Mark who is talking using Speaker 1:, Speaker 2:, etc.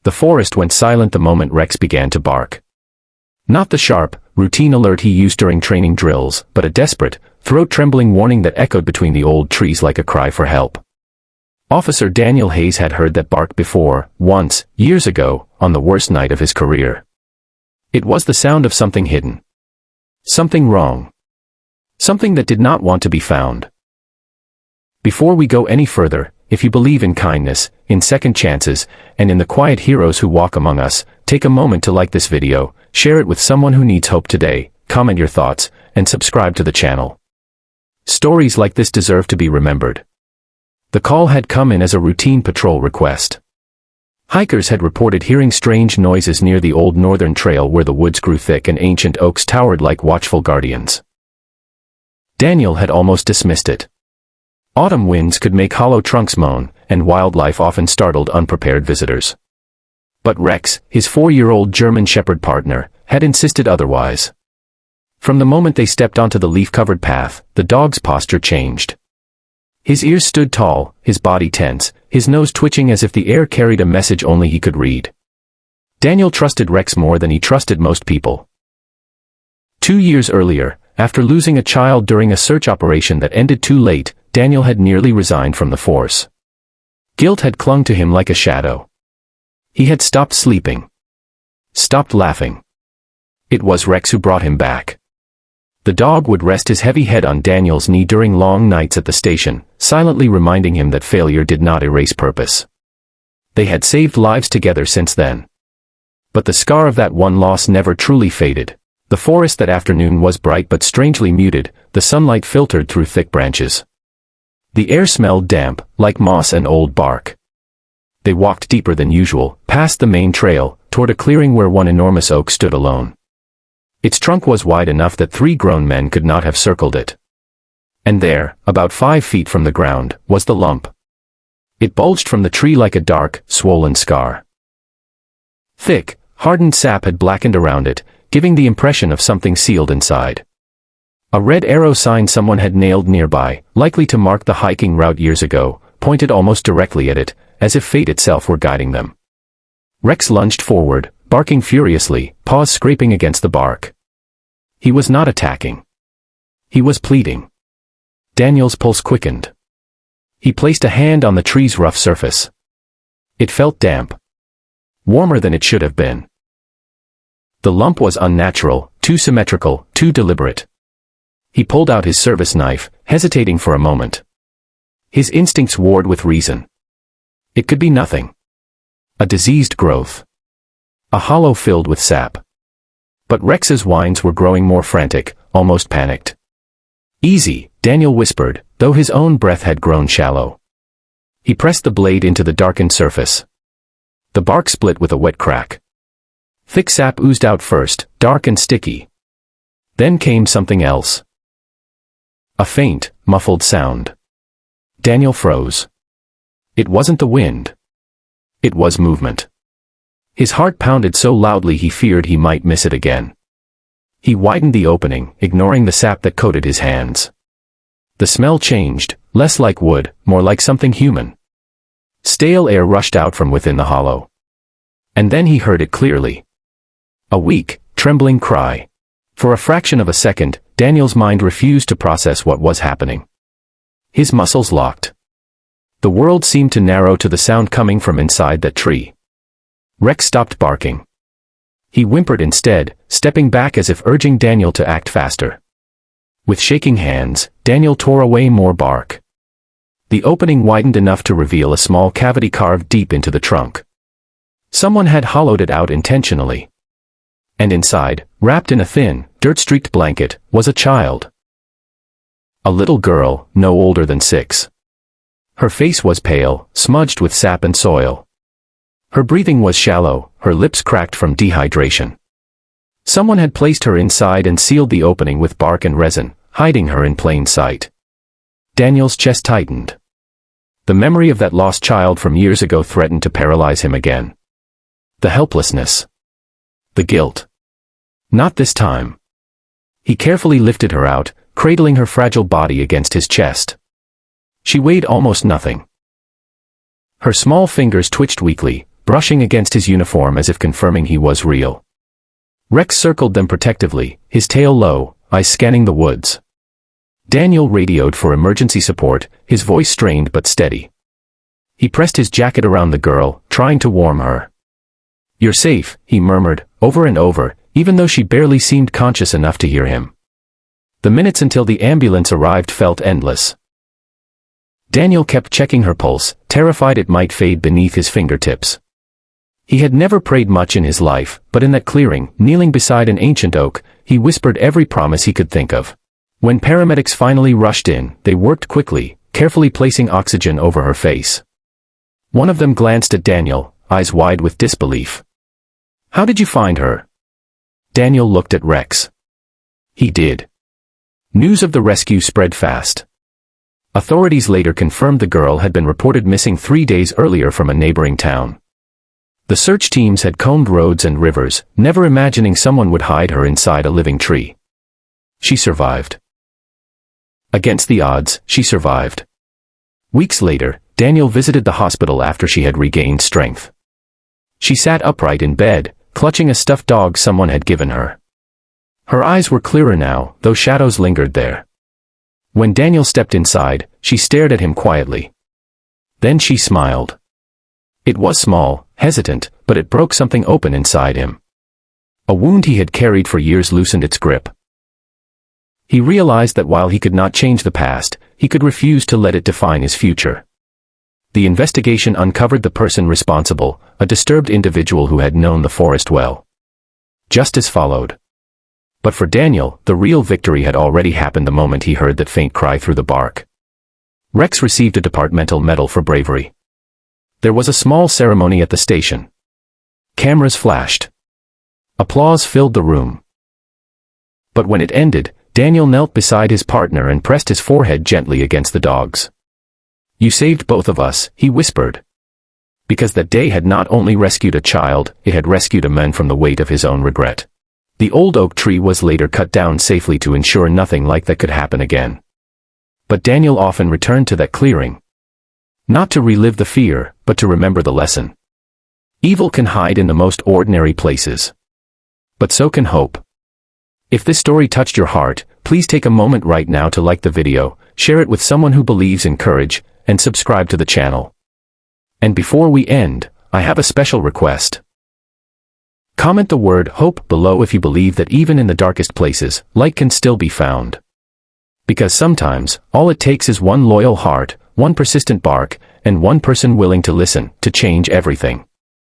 Speaker 1: The forest went silent the moment Rex began to bark. Not the sharp, routine alert he used during training drills, but a desperate, throat-trembling warning that echoed between the old trees like a cry for help. Officer Daniel Hayes had heard that bark before, once, years ago, on the worst night of his career. It was the sound of something hidden. Something wrong. Something that did not want to be found. Before we go any further, if you believe in kindness, in second chances, and in the quiet heroes who walk among us, take a moment to like this video, share it with someone who needs hope today, comment your thoughts, and subscribe to the channel. Stories like this deserve to be remembered. The call had come in as a routine patrol request. Hikers had reported hearing strange noises near the old northern trail where the woods grew thick and ancient oaks towered like watchful guardians. Daniel had almost dismissed it. Autumn winds could make hollow trunks moan, and wildlife often startled unprepared visitors. But Rex, his 4-year-old German Shepherd partner, had insisted otherwise. From the moment they stepped onto the leaf-covered path, the dog's posture changed. His ears stood tall, his body tense, his nose twitching as if the air carried a message only he could read. Daniel trusted Rex more than he trusted most people. 2 years earlier, after losing a child during a search operation that ended too late, Daniel had nearly resigned from the force. Guilt had clung to him like a shadow. He had stopped sleeping. Stopped laughing. It was Rex who brought him back. The dog would rest his heavy head on Daniel's knee during long nights at the station, silently reminding him that failure did not erase purpose. They had saved lives together since then. But the scar of that one loss never truly faded. The forest that afternoon was bright but strangely muted, the sunlight filtered through thick branches. The air smelled damp, like moss and old bark. They walked deeper than usual, past the main trail, toward a clearing where one enormous oak stood alone. Its trunk was wide enough that 3 grown men could not have circled it. And there, about 5 feet from the ground, was the lump. It bulged from the tree like a dark, swollen scar. Thick, hardened sap had blackened around it, giving the impression of something sealed inside. A red arrow sign someone had nailed nearby, likely to mark the hiking route years ago, pointed almost directly at it, as if fate itself were guiding them. Rex lunged forward, barking furiously, paws scraping against the bark. He was not attacking. He was pleading. Daniel's pulse quickened. He placed a hand on the tree's rough surface. It felt damp. Warmer than it should have been. The lump was unnatural, too symmetrical, too deliberate. He pulled out his service knife, hesitating for a moment. His instincts warred with reason. It could be nothing. A diseased growth. A hollow filled with sap. But Rex's whines were growing more frantic, almost panicked. "Easy," Daniel whispered, though his own breath had grown shallow. He pressed the blade into the darkened surface. The bark split with a wet crack. Thick sap oozed out first, dark and sticky. Then came something else. A faint, muffled sound. Daniel froze. It wasn't the wind. It was movement. His heart pounded so loudly he feared he might miss it again. He widened the opening, ignoring the sap that coated his hands. The smell changed, less like wood, more like something human. Stale air rushed out from within the hollow. And then he heard it clearly. A weak, trembling cry. For a fraction of a second, Daniel's mind refused to process what was happening. His muscles locked. The world seemed to narrow to the sound coming from inside that tree. Rex stopped barking. He whimpered instead, stepping back as if urging Daniel to act faster. With shaking hands, Daniel tore away more bark. The opening widened enough to reveal a small cavity carved deep into the trunk. Someone had hollowed it out intentionally. And inside, wrapped in a thin, dirt-streaked blanket, was a child. A little girl, no older than 6. Her face was pale, smudged with sap and soil. Her breathing was shallow, her lips cracked from dehydration. Someone had placed her inside and sealed the opening with bark and resin, hiding her in plain sight. Daniel's chest tightened. The memory of that lost child from years ago threatened to paralyze him again. The helplessness. The guilt. Not this time. He carefully lifted her out, cradling her fragile body against his chest. She weighed almost nothing. Her small fingers twitched weakly, brushing against his uniform as if confirming he was real. Rex circled them protectively, his tail low, eyes scanning the woods. Daniel radioed for emergency support, his voice strained but steady. He pressed his jacket around the girl, trying to warm her. "You're safe," he murmured, over and over, even though she barely seemed conscious enough to hear him. The minutes until the ambulance arrived felt endless. Daniel kept checking her pulse, terrified it might fade beneath his fingertips. He had never prayed much in his life, but in that clearing, kneeling beside an ancient oak, he whispered every promise he could think of. When paramedics finally rushed in, they worked quickly, carefully placing oxygen over her face. One of them glanced at Daniel, eyes wide with disbelief. "How did you find her?" Daniel looked at Rex. He did. News of the rescue spread fast. Authorities later confirmed the girl had been reported missing 3 days earlier from a neighboring town. The search teams had combed roads and rivers, never imagining someone would hide her inside a living tree. She survived. Against the odds, she survived. Weeks later, Daniel visited the hospital after she had regained strength. She sat upright in bed, clutching a stuffed dog someone had given her. Her eyes were clearer now, though shadows lingered there. When Daniel stepped inside, she stared at him quietly. Then she smiled. It was small, hesitant, but it broke something open inside him. A wound he had carried for years loosened its grip. He realized that while he could not change the past, he could refuse to let it define his future. The investigation uncovered the person responsible, a disturbed individual who had known the forest well. Justice followed. But for Daniel, the real victory had already happened the moment he heard that faint cry through the bark. Rex received a departmental medal for bravery. There was a small ceremony at the station. Cameras flashed. Applause filled the room. But when it ended, Daniel knelt beside his partner and pressed his forehead gently against the dog's. "You saved both of us," he whispered. Because that day had not only rescued a child, it had rescued a man from the weight of his own regret. The old oak tree was later cut down safely to ensure nothing like that could happen again. But Daniel often returned to that clearing. Not to relive the fear, but to remember the lesson. Evil can hide in the most ordinary places. But so can hope. If this story touched your heart, please take a moment right now to like the video, share it with someone who believes in courage, and subscribe to the channel. And before we end, I have a special request. Comment the word hope below if you believe that even in the darkest places, light can still be found. Because sometimes, all it takes is one loyal heart, one persistent bark, and one person willing to listen, to change everything.